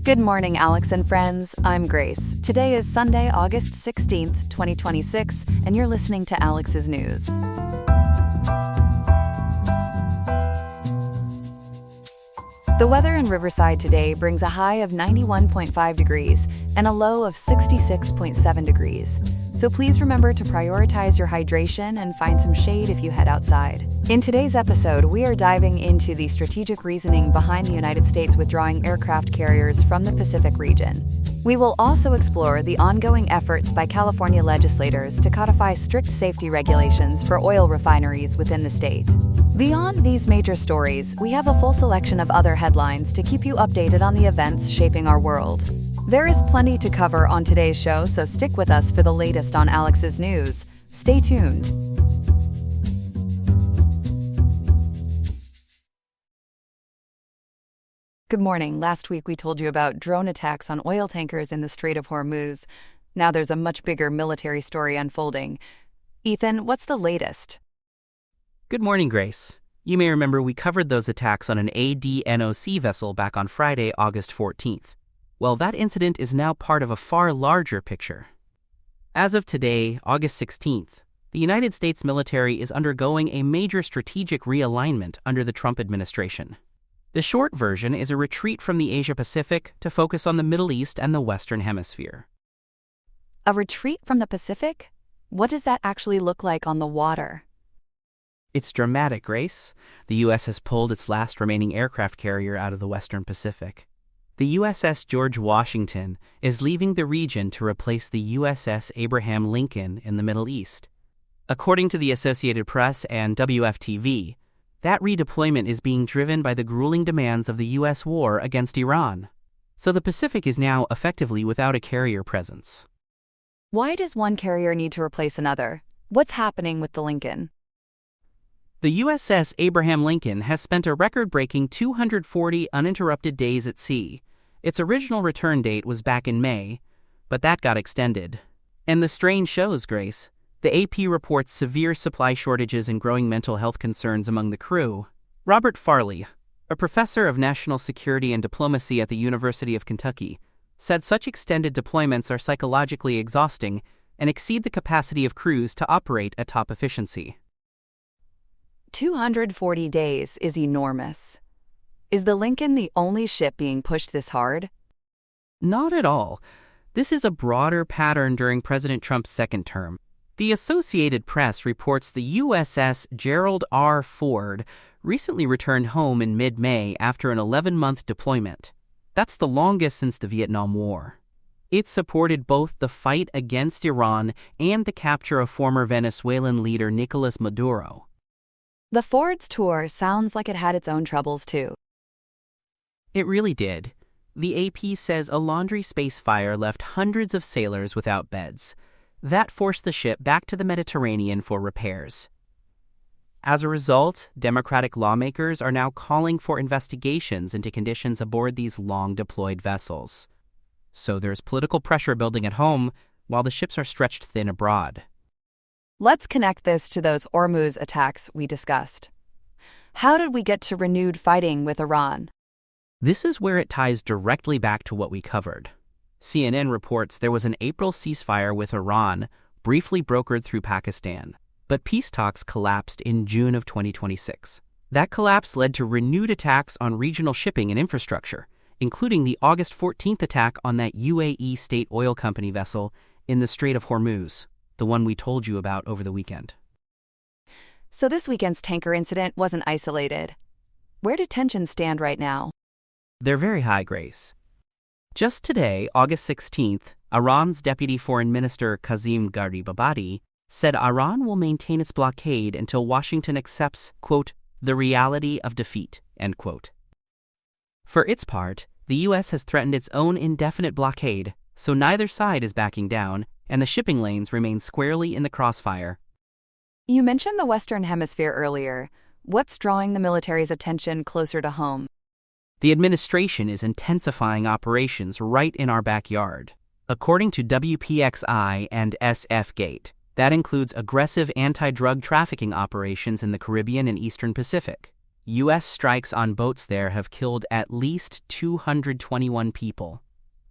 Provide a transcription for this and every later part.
Good morning, Alex and friends. I'm Grace. Today is Sunday, August 16th, 2026, and you're listening to Alex's News. The weather in Riverside today brings a high of 91.5 degrees and a low of 66.7 degrees. So please remember to prioritize your hydration and find some shade if you head outside. In today's episode, we are diving into the strategic reasoning behind the United States withdrawing aircraft carriers from the Pacific region. We will also explore the ongoing efforts by California legislators to codify strict safety regulations for oil refineries within the state. Beyond these major stories, we have a full selection of other headlines to keep you updated on the events shaping our world. There is plenty to cover on today's show, so stick with us for the latest on Alex's News. Stay tuned. Good morning. Last week we told you about drone attacks on oil tankers in the Strait of Hormuz. Now there's a much bigger military story unfolding. Ethan, what's the latest? Good morning, Grace. You may remember we covered those attacks on an ADNOC vessel back on Friday, August 14th. Well, that incident is now part of a far larger picture. As of today, August 16th, the United States military is undergoing a major strategic realignment under the Trump administration. The short version is a retreat from the Asia-Pacific to focus on the Middle East and the Western Hemisphere. A retreat from the Pacific? What does that actually look like on the water? It's dramatic, Grace. The U.S. has pulled its last remaining aircraft carrier out of the Western Pacific. The USS George Washington is leaving the region to replace the USS Abraham Lincoln in the Middle East. According to the Associated Press and WFTV, that redeployment is being driven by the grueling demands of the U.S. war against Iran. So the Pacific is now effectively without a carrier presence. Why does one carrier need to replace another? What's happening with the Lincoln? The USS Abraham Lincoln has spent a record-breaking 240 uninterrupted days at sea. Its original return date was back in May, but that got extended. And the strain shows, Grace. The AP reports severe supply shortages and growing mental health concerns among the crew. Robert Farley, a professor of national security and diplomacy at the University of Kentucky, said such extended deployments are psychologically exhausting and exceed the capacity of crews to operate at top efficiency. 240 days is enormous. Is the Lincoln the only ship being pushed this hard? Not at all. This is a broader pattern during President Trump's second term. The Associated Press reports the USS Gerald R. Ford recently returned home in mid-May after an 11-month deployment. That's the longest since the Vietnam War. It supported both the fight against Iran and the capture of former Venezuelan leader Nicolas Maduro. The Ford's tour sounds like it had its own troubles, too. It really did. The AP says a laundry space fire left hundreds of sailors without beds. That forced the ship back to the Mediterranean for repairs. As a result, Democratic lawmakers are now calling for investigations into conditions aboard these long-deployed vessels. So there's political pressure building at home, while the ships are stretched thin abroad. Let's connect this to those Hormuz attacks we discussed. How did we get to renewed fighting with Iran? This is where it ties directly back to what we covered. CNN reports there was an April ceasefire with Iran, briefly brokered through Pakistan, but peace talks collapsed in June of 2026. That collapse led to renewed attacks on regional shipping and infrastructure, including the August 14th attack on that UAE state oil company vessel in the Strait of Hormuz, the one we told you about over the weekend. So this weekend's tanker incident wasn't isolated. Where do tensions stand right now? They're very high, Grace. Just today, August 16th, Iran's Deputy Foreign Minister Kazim Garibabadi said Iran will maintain its blockade until Washington accepts, quote, the reality of defeat, end quote. For its part, the U.S. has threatened its own indefinite blockade, so neither side is backing down, and the shipping lanes remain squarely in the crossfire. You mentioned the Western Hemisphere earlier. What's drawing the military's attention closer to home? The administration is intensifying operations right in our backyard. According to WPXI and SF-Gate, that includes aggressive anti-drug trafficking operations in the Caribbean and Eastern Pacific. U.S. strikes on boats there have killed at least 221 people.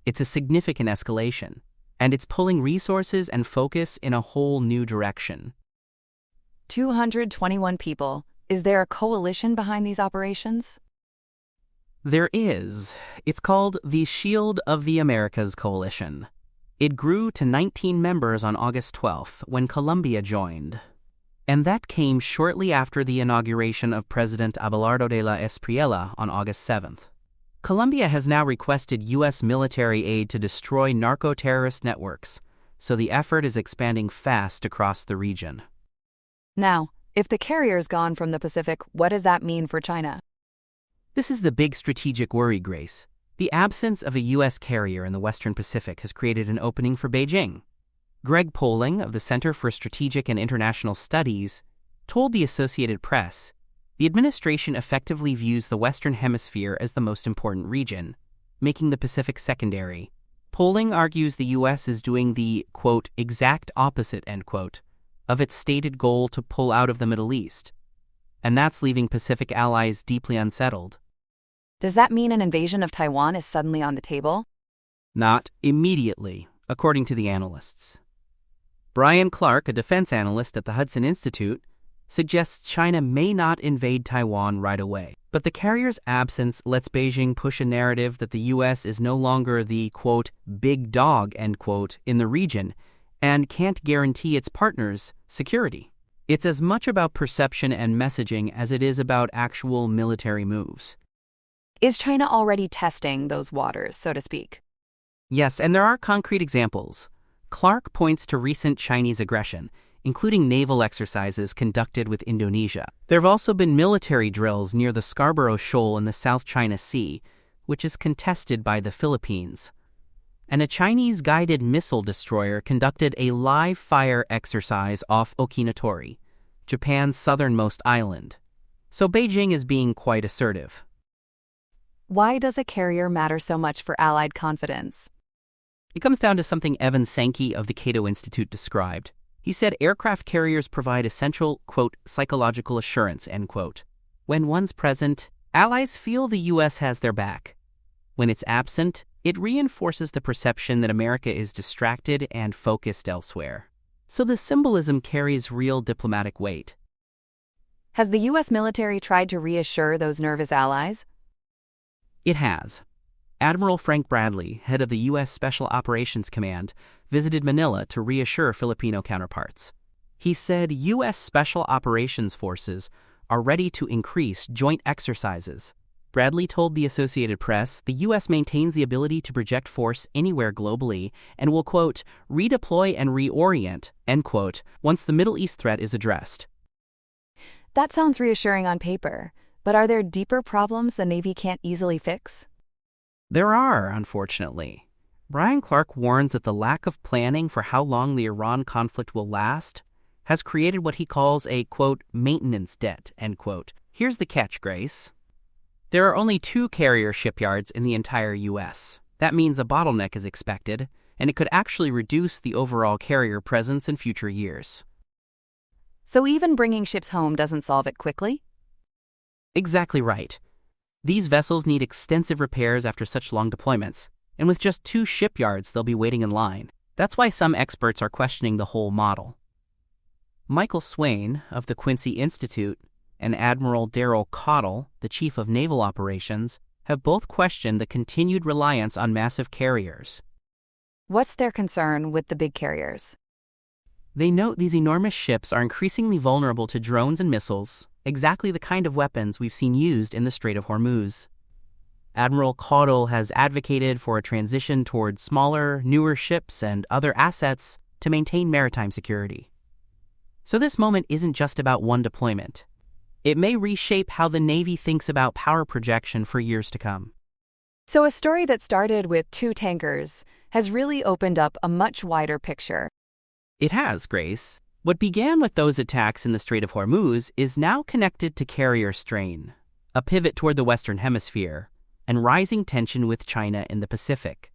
It's a significant escalation, and it's pulling resources and focus in a whole new direction. 221 people. Is there a coalition behind these operations? There is. It's called the Shield of the Americas Coalition. It grew to 19 members on August 12th when Colombia joined. And that came shortly after the inauguration of President Abelardo de la Espriella on August 7th. Colombia has now requested U.S. military aid to destroy narco-terrorist networks, so the effort is expanding fast across the region. Now, if the carrier's gone from the Pacific, what does that mean for China? This is the big strategic worry, Grace. The absence of a U.S. carrier in the Western Pacific has created an opening for Beijing. Greg Poling of the Center for Strategic and International Studies told the Associated Press, the administration effectively views the Western Hemisphere as the most important region, making the Pacific secondary. Poling argues the U.S. is doing the, quote, exact opposite, end quote, of its stated goal to pull out of the Middle East. And that's leaving Pacific allies deeply unsettled. Does that mean an invasion of Taiwan is suddenly on the table? Not immediately, according to the analysts. Brian Clark, a defense analyst at the Hudson Institute, suggests China may not invade Taiwan right away. But the carrier's absence lets Beijing push a narrative that the U.S. is no longer the, quote, big dog, end quote, in the region, and can't guarantee its partners security. It's as much about perception and messaging as it is about actual military moves. Is China already testing those waters, so to speak? Yes, and there are concrete examples. Clark points to recent Chinese aggression, including naval exercises conducted with Indonesia. There have also been military drills near the Scarborough Shoal in the South China Sea, which is contested by the Philippines. And a Chinese guided missile destroyer conducted a live-fire exercise off Okinatori, Japan's southernmost island. So Beijing is being quite assertive. Why does a carrier matter so much for Allied confidence? It comes down to something Evan Sankey of the Cato Institute described. He said aircraft carriers provide essential, quote, psychological assurance, end quote. When one's present, allies feel the U.S. has their back. When it's absent, it reinforces the perception that America is distracted and focused elsewhere. So the symbolism carries real diplomatic weight. Has the U.S. military tried to reassure those nervous allies? It has. Admiral Frank Bradley, head of the U.S. Special Operations Command, visited Manila to reassure Filipino counterparts. He said U.S. Special Operations Forces are ready to increase joint exercises. Bradley told the Associated Press the U.S. maintains the ability to project force anywhere globally and will, quote, redeploy and reorient, end quote, once the Middle East threat is addressed. That sounds reassuring on paper, but are there deeper problems the Navy can't easily fix? There are, unfortunately. Brian Clark warns that the lack of planning for how long the Iran conflict will last has created what he calls a, quote, maintenance debt, end quote. Here's the catch, Grace. There are only 2 carrier shipyards in the entire U.S. That means a bottleneck is expected, and it could actually reduce the overall carrier presence in future years. So even bringing ships home doesn't solve it quickly? Exactly right. These vessels need extensive repairs after such long deployments, and with just 2 shipyards, they'll be waiting in line. That's why some experts are questioning the whole model. Michael Swain of the Quincy Institute and Admiral Darrell Caudill, the Chief of Naval Operations, have both questioned the continued reliance on massive carriers. What's their concern with the big carriers? They note these enormous ships are increasingly vulnerable to drones and missiles, exactly the kind of weapons we've seen used in the Strait of Hormuz. Admiral Caudill has advocated for a transition towards smaller, newer ships and other assets to maintain maritime security. So this moment isn't just about one deployment. It may reshape how the Navy thinks about power projection for years to come. So a story that started with 2 tankers has really opened up a much wider picture. It has, Grace. What began with those attacks in the Strait of Hormuz is now connected to carrier strain, a pivot toward the Western Hemisphere, and rising tension with China in the Pacific.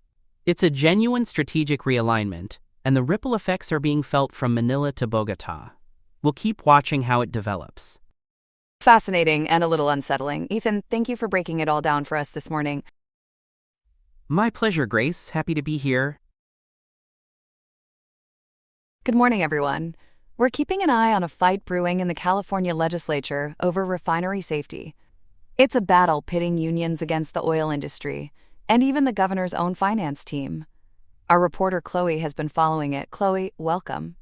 It's a genuine strategic realignment, and the ripple effects are being felt from Manila to Bogota. We'll keep watching how it develops. Fascinating and a little unsettling. Ethan, thank you for breaking it all down for us this morning. My pleasure, Grace. Happy to be here. Good morning, everyone. We're keeping an eye on a fight brewing in the California legislature over refinery safety. It's a battle pitting unions against the oil industry, and even the governor's own finance team. Our reporter Chloe has been following it. Chloe, welcome.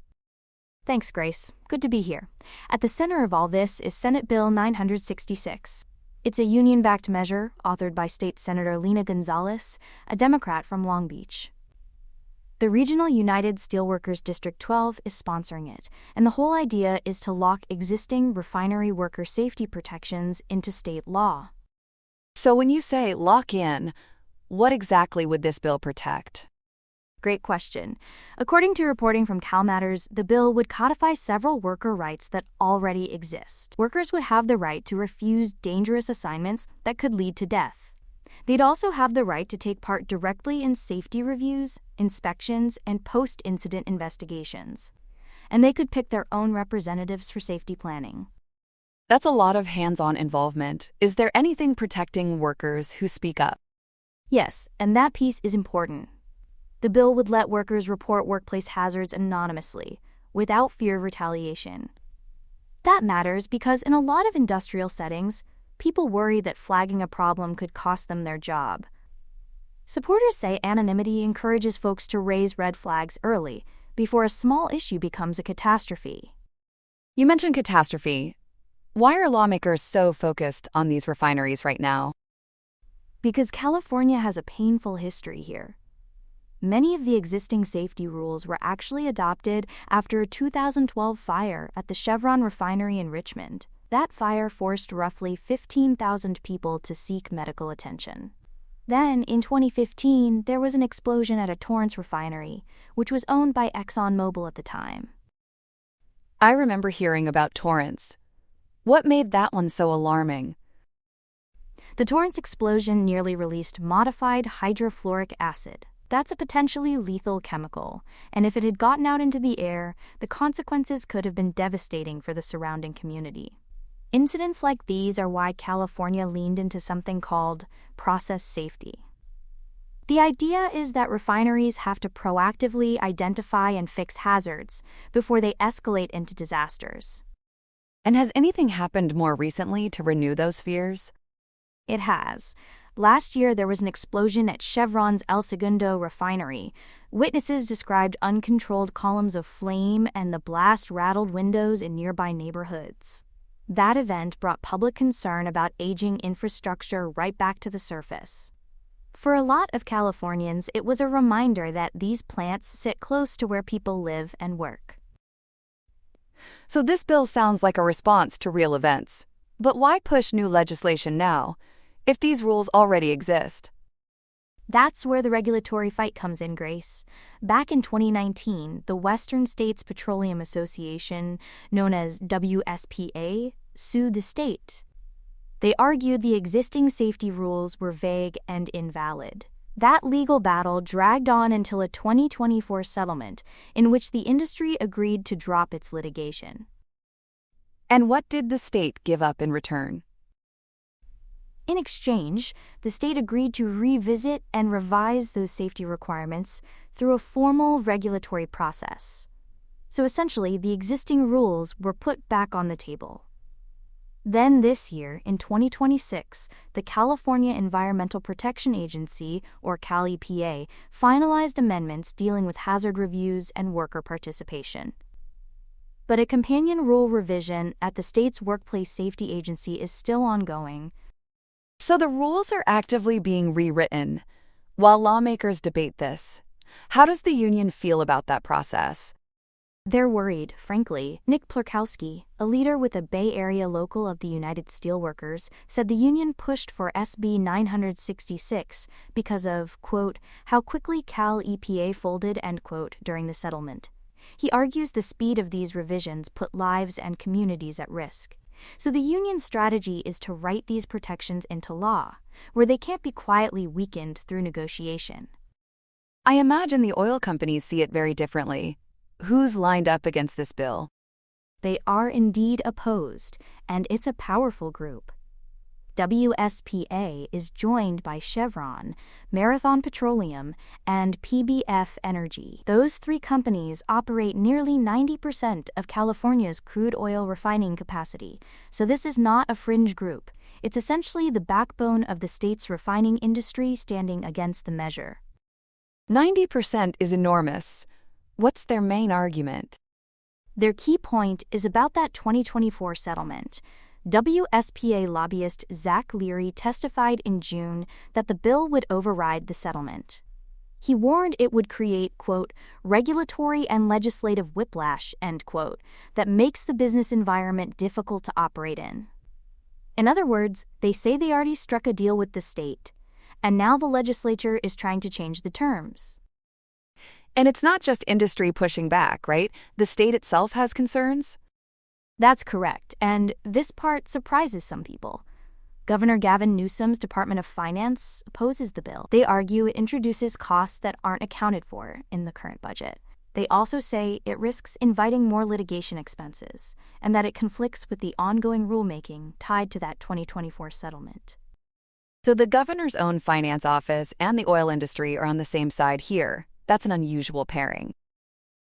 Thanks, Grace. Good to be here. At the center of all this is Senate Bill 966. It's a union-backed measure authored by State Senator Lena Gonzalez, a Democrat from Long Beach. The Regional United Steelworkers District 12 is sponsoring it, and the whole idea is to lock existing refinery worker safety protections into state law. So when you say lock in, what exactly would this bill protect? Great question. According to reporting from CalMatters, the bill would codify several worker rights that already exist. Workers would have the right to refuse dangerous assignments that could lead to death. They'd also have the right to take part directly in safety reviews, inspections, and post-incident investigations. And they could pick their own representatives for safety planning. That's a lot of hands-on involvement. Is there anything protecting workers who speak up? Yes, and that piece is important. The bill would let workers report workplace hazards anonymously, without fear of retaliation. That matters because in a lot of industrial settings, people worry that flagging a problem could cost them their job. Supporters say anonymity encourages folks to raise red flags early, before a small issue becomes a catastrophe. You mentioned catastrophe. Why are lawmakers so focused on these refineries right now? Because California has a painful history here. Many of the existing safety rules were actually adopted after a 2012 fire at the Chevron refinery in Richmond. That fire forced roughly 15,000 people to seek medical attention. Then, in 2015, there was an explosion at a Torrance refinery, which was owned by ExxonMobil at the time. I remember hearing about Torrance. What made that one so alarming? The Torrance explosion nearly released modified hydrofluoric acid. That's a potentially lethal chemical, and if it had gotten out into the air, the consequences could have been devastating for the surrounding community. Incidents like these are why California leaned into something called process safety. The idea is that refineries have to proactively identify and fix hazards before they escalate into disasters. And has anything happened more recently to renew those fears? It has. Last year, there was an explosion at Chevron's El Segundo refinery. Witnesses described uncontrolled columns of flame, and the blast rattled windows in nearby neighborhoods. That event brought public concern about aging infrastructure right back to the surface. For a lot of Californians, it was a reminder that these plants sit close to where people live and work. So this bill sounds like a response to real events. But why push new legislation now, if these rules already exist? That's where the regulatory fight comes in, Grace. Back in 2019, the Western States Petroleum Association, known as WSPA, sued the state. They argued the existing safety rules were vague and invalid. That legal battle dragged on until a 2024 settlement in which the industry agreed to drop its litigation. And what did the state give up in return? In exchange, the state agreed to revisit and revise those safety requirements through a formal regulatory process. So essentially, the existing rules were put back on the table. Then this year, in 2026, the California Environmental Protection Agency, or Cal EPA, finalized amendments dealing with hazard reviews and worker participation. But a companion rule revision at the state's workplace safety agency is still ongoing. So the rules are actively being rewritten while lawmakers debate this. How does the union feel about that process? They're worried, frankly. Nick Plurkowski, a leader with a Bay Area local of the United Steelworkers, said the union pushed for SB 966 because of, quote, how quickly Cal EPA folded, end quote, during the settlement. He argues the speed of these revisions put lives and communities at risk. So the union's strategy is to write these protections into law, where they can't be quietly weakened through negotiation. I imagine the oil companies see it very differently. Who's lined up against this bill? They are indeed opposed, and it's a powerful group. WSPA is joined by Chevron, Marathon Petroleum, and PBF Energy. Those three companies operate nearly 90% of California's crude oil refining capacity, so this is not a fringe group. It's essentially the backbone of the state's refining industry standing against the measure. 90% is enormous. What's their main argument? Their key point is about that 2024 settlement. WSPA lobbyist Zach Leary testified in June that the bill would override the settlement. He warned it would create, quote, regulatory and legislative whiplash, end quote, that makes the business environment difficult to operate in. In other words, they say they already struck a deal with the state, and now the legislature is trying to change the terms. And it's not just industry pushing back, right? The state itself has concerns? That's correct, and this part surprises some people. Governor Gavin Newsom's Department of Finance opposes the bill. They argue it introduces costs that aren't accounted for in the current budget. They also say it risks inviting more litigation expenses, and that it conflicts with the ongoing rulemaking tied to that 2024 settlement. So the governor's own finance office and the oil industry are on the same side here. That's an unusual pairing.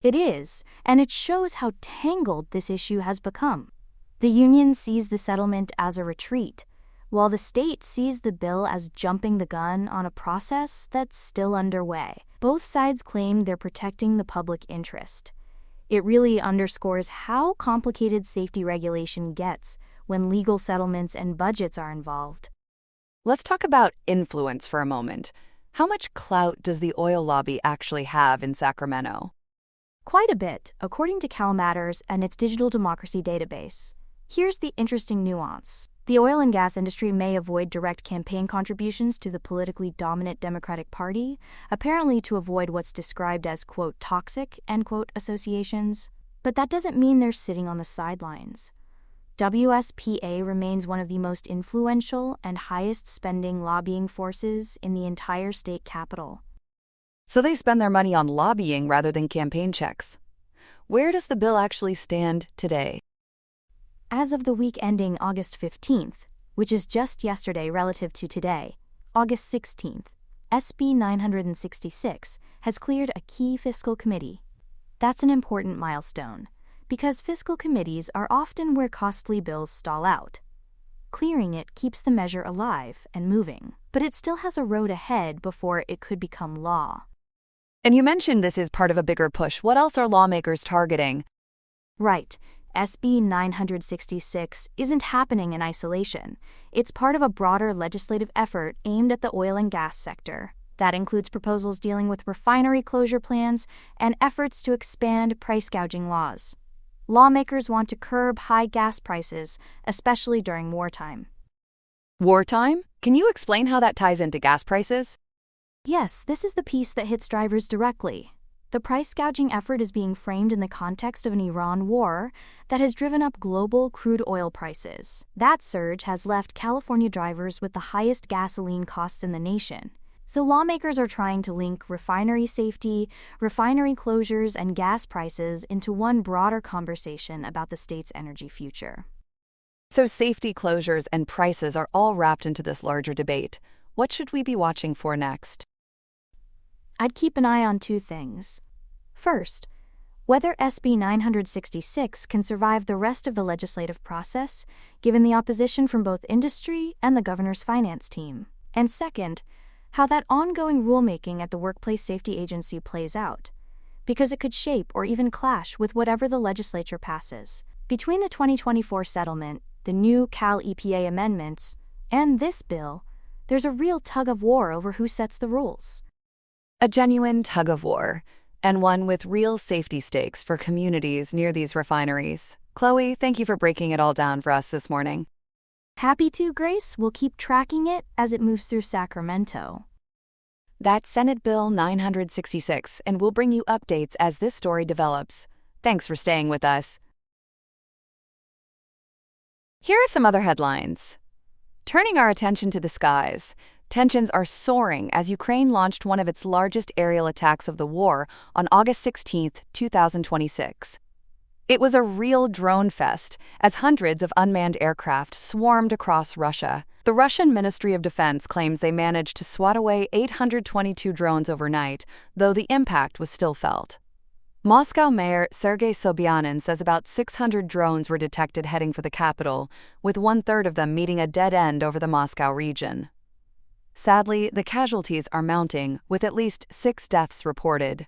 It is, and it shows how tangled this issue has become. The union sees the settlement as a retreat, while the state sees the bill as jumping the gun on a process that's still underway. Both sides claim they're protecting the public interest. It really underscores how complicated safety regulation gets when legal settlements and budgets are involved. Let's talk about influence for a moment. How much clout does the oil lobby actually have in Sacramento? Quite a bit, according to CalMatters and its digital democracy database. Here's the interesting nuance. The oil and gas industry may avoid direct campaign contributions to the politically dominant Democratic Party, apparently to avoid what's described as, quote, toxic, end quote, associations. But that doesn't mean they're sitting on the sidelines. WSPA remains one of the most influential and highest-spending lobbying forces in the entire state capital. So they spend their money on lobbying rather than campaign checks. Where does the bill actually stand today? As of the week ending August 15th, which is just yesterday relative to today, August 16th, SB 966 has cleared a key fiscal committee. That's an important milestone, because fiscal committees are often where costly bills stall out. Clearing it keeps the measure alive and moving, but it still has a road ahead before it could become law. And you mentioned this is part of a bigger push. What else are lawmakers targeting? Right. SB 966 isn't happening in isolation. It's part of a broader legislative effort aimed at the oil and gas sector. That includes proposals dealing with refinery closure plans and efforts to expand price gouging laws. Lawmakers want to curb high gas prices, especially during wartime. Wartime? Can you explain how that ties into gas prices? Yes, this is the piece that hits drivers directly. The price gouging effort is being framed in the context of an Iran war that has driven up global crude oil prices. That surge has left California drivers with the highest gasoline costs in the nation. So lawmakers are trying to link refinery safety, refinery closures, and gas prices into one broader conversation about the state's energy future. So safety, closures, and prices are all wrapped into this larger debate. What should we be watching for next? I'd keep an eye on two things. First, whether SB 966 can survive the rest of the legislative process, given the opposition from both industry and the governor's finance team. And second, how that ongoing rulemaking at the Workplace Safety Agency plays out, because it could shape or even clash with whatever the legislature passes. Between the 2024 settlement, the new Cal EPA amendments, and this bill, there's a real tug-of-war over who sets the rules. A genuine tug-of-war, and one with real safety stakes for communities near these refineries. Chloe, thank you for breaking it all down for us this morning. Happy to, Grace. We'll keep tracking it as it moves through Sacramento. That's Senate Bill 966, and we'll bring you updates as this story develops. Thanks for staying with us. Here are some other headlines. Turning our attention to the skies, tensions are soaring as Ukraine launched one of its largest aerial attacks of the war on August 16, 2026. It was a real drone fest, as hundreds of unmanned aircraft swarmed across Russia. The Russian Ministry of Defense claims they managed to swat away 822 drones overnight, though the impact was still felt. Moscow Mayor Sergei Sobyanin says about 600 drones were detected heading for the capital, with one-third of them meeting a dead end over the Moscow region. Sadly, the casualties are mounting, with at least 6 deaths reported.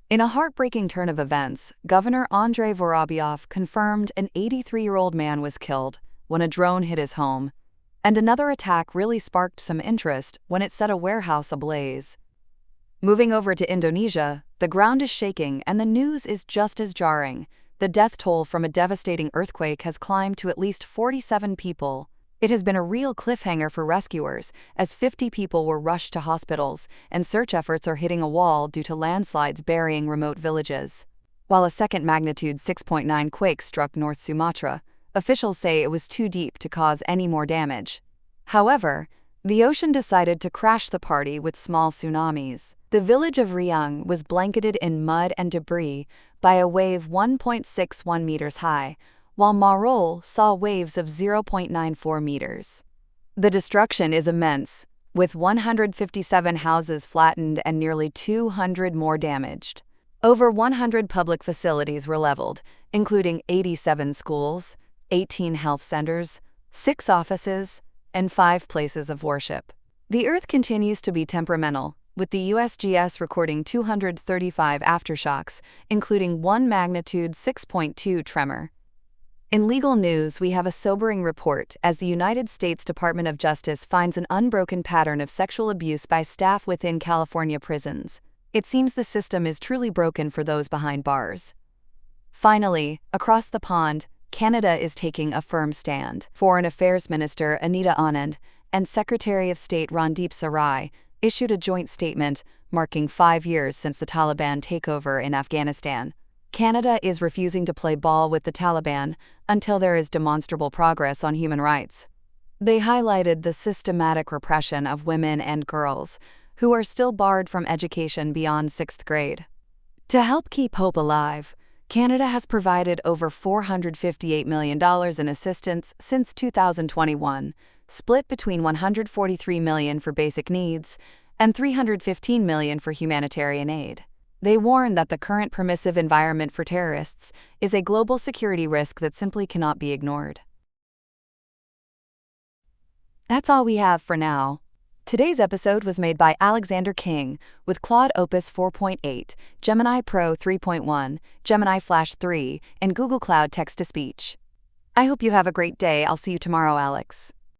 In a heartbreaking turn of events, Governor Andrei Vorobyov confirmed an 83-year-old man was killed when a drone hit his home, and another attack really sparked some interest when it set a warehouse ablaze. Moving over to Indonesia, the ground is shaking and the news is just as jarring. The death toll from a devastating earthquake has climbed to at least 47 people. It has been a real cliffhanger for rescuers, as 50 people were rushed to hospitals, and search efforts are hitting a wall due to landslides burying remote villages. While a second magnitude 6.9 quake struck North Sumatra, officials say it was too deep to cause any more damage. However, the ocean decided to crash the party with small tsunamis. The village of Riung was blanketed in mud and debris by a wave 1.61 meters high, while Marol saw waves of 0.94 meters. The destruction is immense, with 157 houses flattened and nearly 200 more damaged. Over 100 public facilities were leveled, including 87 schools, 18 health centers, 6 offices, and 5 places of worship. The Earth continues to be temperamental, with the USGS recording 235 aftershocks, including 1 magnitude 6.2 tremor. In legal news, we have a sobering report as the United States Department of Justice finds an unbroken pattern of sexual abuse by staff within California prisons. It seems the system is truly broken for those behind bars. Finally, across the pond, Canada is taking a firm stand. Foreign Affairs Minister Anita Anand and Secretary of State Randeep Sarai issued a joint statement marking 5 years since the Taliban takeover in Afghanistan. Canada is refusing to play ball with the Taliban until there is demonstrable progress on human rights. They highlighted the systematic repression of women and girls, who are still barred from education beyond 6th grade. To help keep hope alive, Canada has provided over $458 million in assistance since 2021, split between $143 million for basic needs and $315 million for humanitarian aid. They warn that the current permissive environment for terrorists is a global security risk that simply cannot be ignored. That's all we have for now. Today's episode was made by Alexander King with Claude Opus 4.8, Gemini Pro 3.1, Gemini Flash 3, and Google Cloud Text-to-Speech. I hope you have a great day. I'll see you tomorrow, Alex.